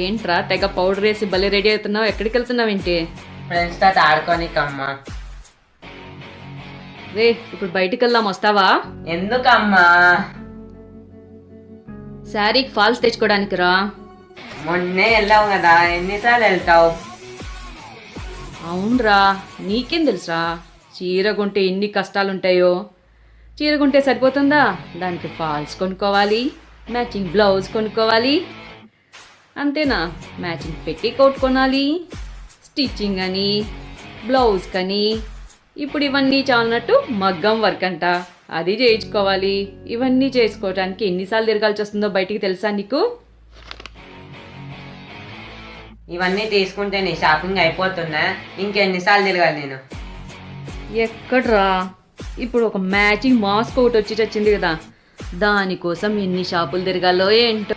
ఏంట్రా తెగ పౌడర్ వేసి భలే రెడీ అవుతున్నావు? ఎక్కడికి వెళ్తున్నావు ఏంటి? ఫ్రెండ్స్ తో ఆడుకోనికమ్మా. రే ఇప్పుడు బయటికి వెళ్దాం, వస్తావా? ఎందుకమ్మా? శారీకి ఫాల్స్ తెచ్చుకోవడానికి రా. మొన్నే వెళ్ళావు కదా, ఎన్నిసార్లు వెళ్తావు? అవునరా, నీకేం తెలుసురా చీర కొంటే ఎన్ని కష్టాలుంటాయో. చీర కొంటే సరిపోతుందా? దానికి ఫాల్స్ కొనుక్కోవాలి, మ్యాచింగ్ బ్లౌజ్ కొనుక్కోవాలి, అంతేనా? మ్యాచింగ్ పెట్టికోట్ కొనాలి, స్టిచ్చింగ్ అని, బ్లౌజ్ కని, ఇప్పుడు ఇవన్నీ చాలన్నట్టు మగ్గం వర్క్ అంట, అది చేయించుకోవాలి. ఇవన్నీ చేసుకోవడానికి ఎన్నిసార్లు తిరగాల్సి వస్తుందో బయటికి తెలుసా నీకు? ఇవన్నీ తీసుకుంటే నీ షాపింగ్ అయిపోతున్నా, ఇంకెన్నిసార్లు తిరగాలి నేను? ఎక్కడ్రా, ఇప్పుడు ఒక మ్యాచింగ్ మాస్క్ ఒకటి వచ్చి చచ్చింది కదా, దానికోసం ఎన్ని షాపులు తిరగాలో ఏంటో.